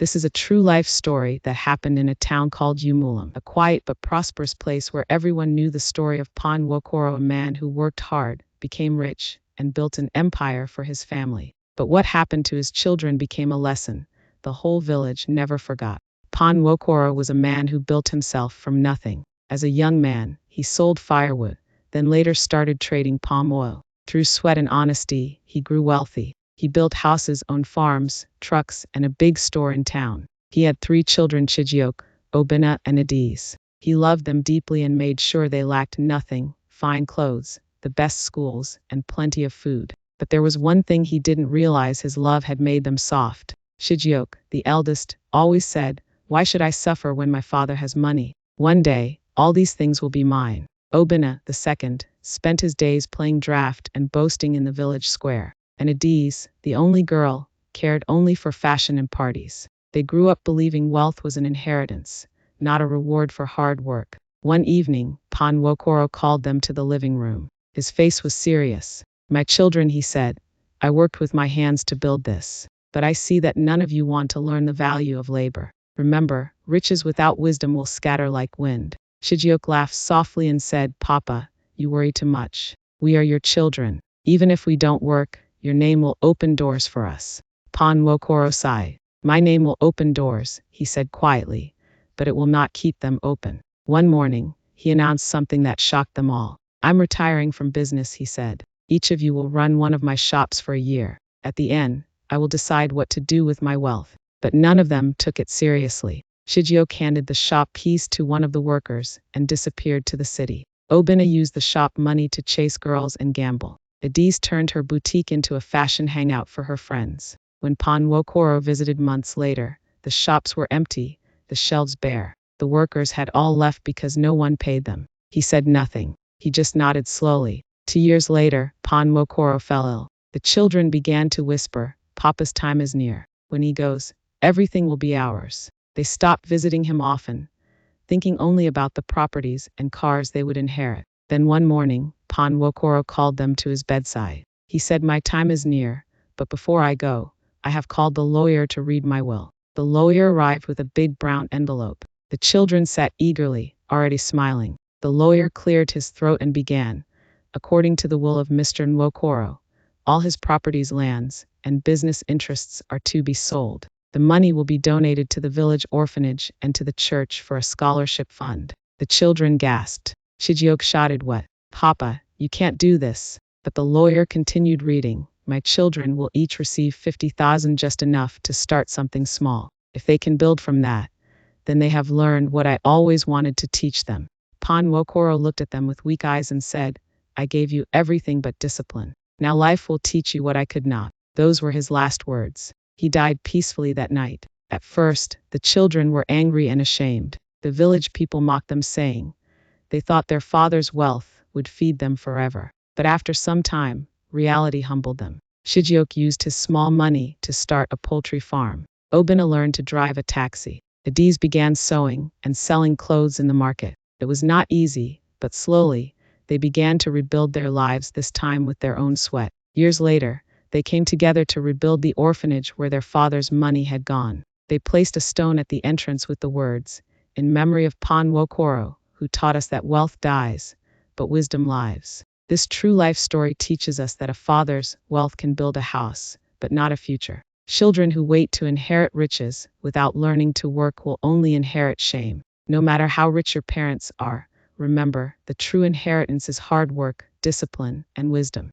This is a true life story that happened in a town called Umulam, a quiet but prosperous place where everyone knew the story of Pan Wokoro, a man who worked hard, became rich, and built an empire for his family. But what happened to his children became a lesson the whole village never forgot. Pan Wokoro was a man who built himself from nothing. As a young man, he sold firewood, then later started trading palm oil. Through sweat and honesty, he grew wealthy. He built houses, owned farms, trucks, and a big store in town. He had 3 children, Chijioke, Obinna, and Adiz. He loved them deeply and made sure they lacked nothing: fine clothes, the best schools, and plenty of food. But there was one thing he didn't realize: his love had made them soft. Chijioke, the eldest, always said, "Why should I suffer when my father has money? One day, all these things will be mine." Obinna, the second, spent his days playing draft and boasting in the village square. And Adiz, the only girl, cared only for fashion and parties. They grew up believing wealth was an inheritance, not a reward for hard work. One evening, Pan Wokoro called them to the living room. His face was serious. "My children," he said, "I worked with my hands to build this. But I see that none of you want to learn the value of labor. Remember, riches without wisdom will scatter like wind." Chijioke laughed softly and said, "Papa, you worry too much. We are your children. Even if we don't work, your name will open doors for us." Pan Wokoro sighed. "My name will open doors," he said quietly, "but it will not keep them open." One morning, he announced something that shocked them all. "I'm retiring from business," he said. "Each of you will run one of my shops for a year. At the end, I will decide what to do with my wealth." But none of them took it seriously. Chijioke handed the shop keys to one of the workers and disappeared to the city. Obinna used the shop money to chase girls and gamble. Adiz turned her boutique into a fashion hangout for her friends. When Pan Wokoro visited months later, the shops were empty, the shelves bare. The workers had all left because no one paid them. He said nothing. He just nodded slowly. 2 years later, Pan Wokoro fell ill. The children began to whisper, "Papa's time is near. When he goes, everything will be ours." They stopped visiting him often, thinking only about the properties and cars they would inherit. Then one morning, Pan Wokoro called them to his bedside. He said, "My time is near, but before I go, I have called the lawyer to read my will." The lawyer arrived with a big brown envelope. The children sat eagerly, already smiling. The lawyer cleared his throat and began, "According to the will of Mr. Nwokoro, all his properties, lands, and business interests are to be sold. The money will be donated to the village orphanage and to the church for a scholarship fund." The children gasped. Chijioke shouted, "What? Papa, you can't do this." But the lawyer continued reading, "My children will each receive 50,000, just enough to start something small. If they can build from that, then they have learned what I always wanted to teach them." Pan Wokoro looked at them with weak eyes and said, "I gave you everything but discipline. Now life will teach you what I could not." Those were his last words. He died peacefully that night. At first, the children were angry and ashamed. The village people mocked them, saying they thought their father's wealth would feed them forever. But after some time, reality humbled them. Chijioke used his small money to start a poultry farm. Obinna learned to drive a taxi. Adiz began sewing and selling clothes in the market. It was not easy, but slowly, they began to rebuild their lives, this time with their own sweat. Years later, they came together to rebuild the orphanage where their father's money had gone. They placed a stone at the entrance with the words, "In memory of Pan Wokoro, who taught us that wealth dies, but wisdom lives." This true life story teaches us that a father's wealth can build a house, but not a future. Children who wait to inherit riches without learning to work will only inherit shame. No matter how rich your parents are, remember, the true inheritance is hard work, discipline, and wisdom.